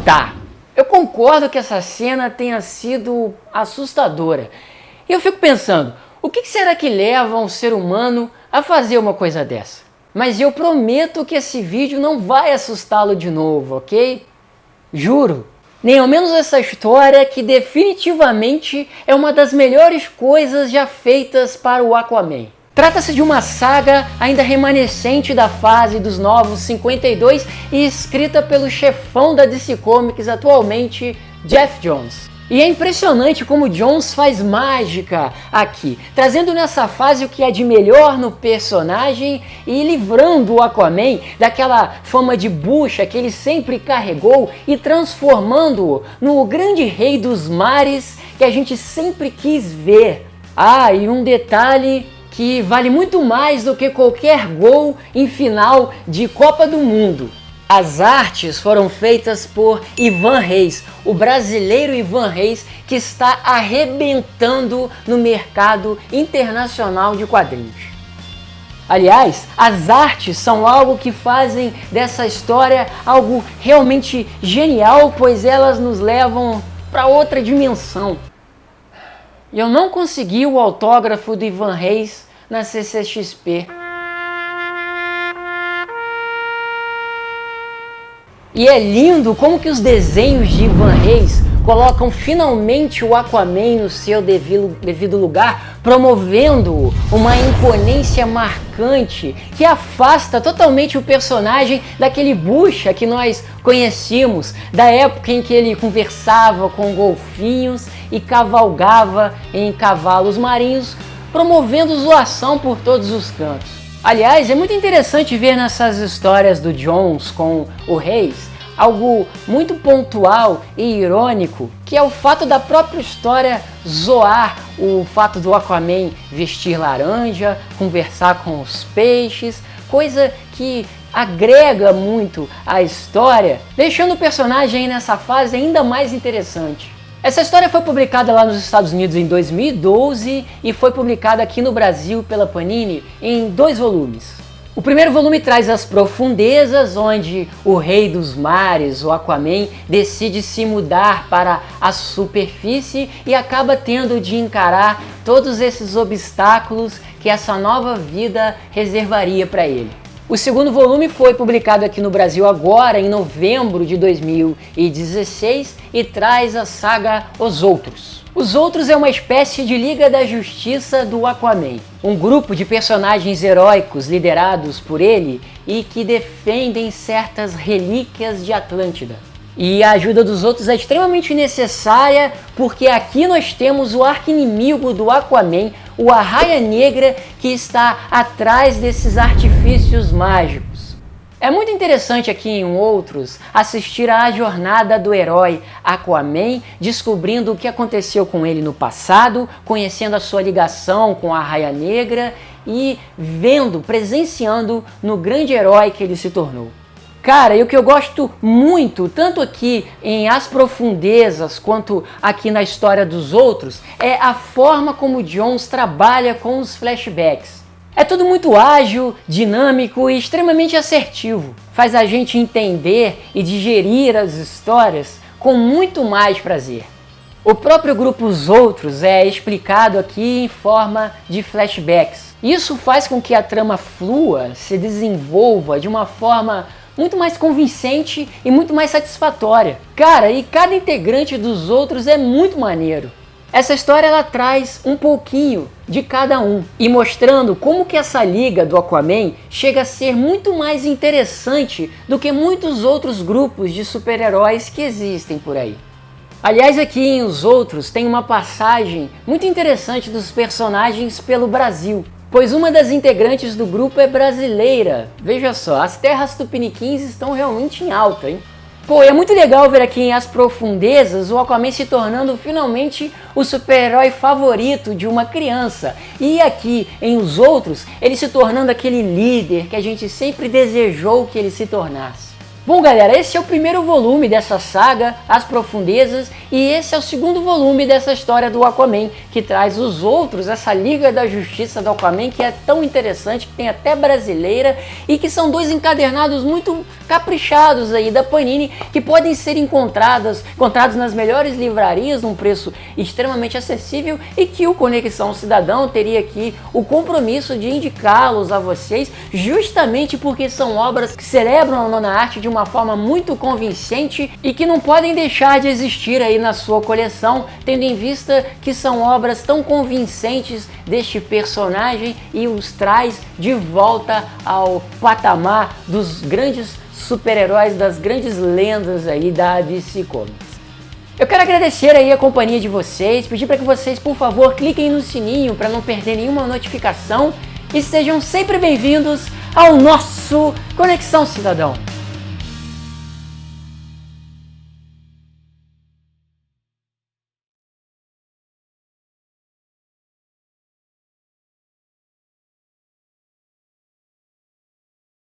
Tá, eu concordo que essa cena tenha sido assustadora. E eu fico pensando, o que será que leva um ser humano a fazer uma coisa dessa? Mas eu prometo que esse vídeo não vai assustá-lo de novo, ok? Juro. Nem ao menos essa história que definitivamente é uma das melhores coisas já feitas para o Aquaman. Trata-se de uma saga ainda remanescente da fase dos Novos 52 e escrita pelo chefão da DC Comics atualmente, Geoff Johns. E é impressionante como Johns faz mágica aqui, trazendo nessa fase o que é de melhor no personagem e livrando o Aquaman daquela fama de bucha que ele sempre carregou e transformando-o no grande rei dos mares que a gente sempre quis ver. Ah, e um detalhe que vale muito mais do que qualquer gol em final de Copa do Mundo. As artes foram feitas por Ivan Reis, o brasileiro Ivan Reis, que está arrebentando no mercado internacional de quadrinhos. Aliás, as artes são algo que fazem dessa história algo realmente genial, pois elas nos levam para outra dimensão. E eu não consegui o autógrafo do Ivan Reis na CCXP. E é lindo como que os desenhos de Ivan Reis colocam finalmente o Aquaman no seu devido lugar, promovendo uma imponência marcante que afasta totalmente o personagem daquele bucha que nós conhecíamos, da época em que ele conversava com golfinhos e cavalgava em cavalos marinhos, promovendo zoação por todos os cantos. Aliás, é muito interessante ver nessas histórias do Johns com o Reis algo muito pontual e irônico, que é o fato da própria história zoar o fato do Aquaman vestir laranja, conversar com os peixes, coisa que agrega muito à história, deixando o personagem nessa fase ainda mais interessante. Essa história foi publicada lá nos Estados Unidos em 2012 e foi publicada aqui no Brasil pela Panini em 2 volumes. O primeiro volume traz as profundezas, onde o rei dos mares, o Aquaman, decide se mudar para a superfície e acaba tendo de encarar todos esses obstáculos que essa nova vida reservaria para ele. O segundo volume foi publicado aqui no Brasil agora, em novembro de 2016, e traz a saga Os Outros. Os Outros é uma espécie de Liga da Justiça do Aquaman, um grupo de personagens heróicos liderados por ele e que defendem certas relíquias de Atlântida. E a ajuda dos outros é extremamente necessária, porque aqui nós temos o arqui-inimigo do Aquaman, o Arraia Negra, que está atrás desses artifícios mágicos. É muito interessante aqui em Outros assistir à jornada do herói Aquaman, descobrindo o que aconteceu com ele no passado, conhecendo a sua ligação com a Arraia Negra e presenciando no grande herói que ele se tornou. Cara, e o que eu gosto muito, tanto aqui em As Profundezas quanto aqui na história dos outros, é a forma como Johns trabalha com os flashbacks. É tudo muito ágil, dinâmico e extremamente assertivo. Faz a gente entender e digerir as histórias com muito mais prazer. O próprio grupo Os Outros é explicado aqui em forma de flashbacks. Isso faz com que a trama flua, se desenvolva de uma forma muito mais convincente e muito mais satisfatória. Cara, e cada integrante dos outros é muito maneiro. Essa história ela traz um pouquinho de cada um e mostrando como que essa liga do Aquaman chega a ser muito mais interessante do que muitos outros grupos de super-heróis que existem por aí. Aliás, aqui em Os Outros tem uma passagem muito interessante dos personagens pelo Brasil, pois uma das integrantes do grupo é brasileira. Veja só, as terras tupiniquins estão realmente em alta, hein? Pô, é muito legal ver aqui em As Profundezas o Aquaman se tornando finalmente o super-herói favorito de uma criança. E aqui em Os Outros, ele se tornando aquele líder que a gente sempre desejou que ele se tornasse. Bom, galera, esse é o primeiro volume dessa saga, As Profundezas, e esse é o segundo volume dessa história do Aquaman, que traz os outros, essa Liga da Justiça do Aquaman, que é tão interessante, que tem até brasileira, e que são dois encadernados muito caprichados aí da Panini, que podem ser encontrados nas melhores livrarias, num preço extremamente acessível, e que o Conexão Cidadão teria aqui o compromisso de indicá-los a vocês, justamente porque são obras que celebram a nona arte de uma forma muito convincente e que não podem deixar de existir aí na sua coleção, tendo em vista que são obras tão convincentes deste personagem e os traz de volta ao patamar dos grandes super-heróis, das grandes lendas aí da DC Comics. Eu quero agradecer aí a companhia de vocês, pedir para que vocês, por favor, cliquem no sininho para não perder nenhuma notificação e sejam sempre bem-vindos ao nosso Conexão Cidadão.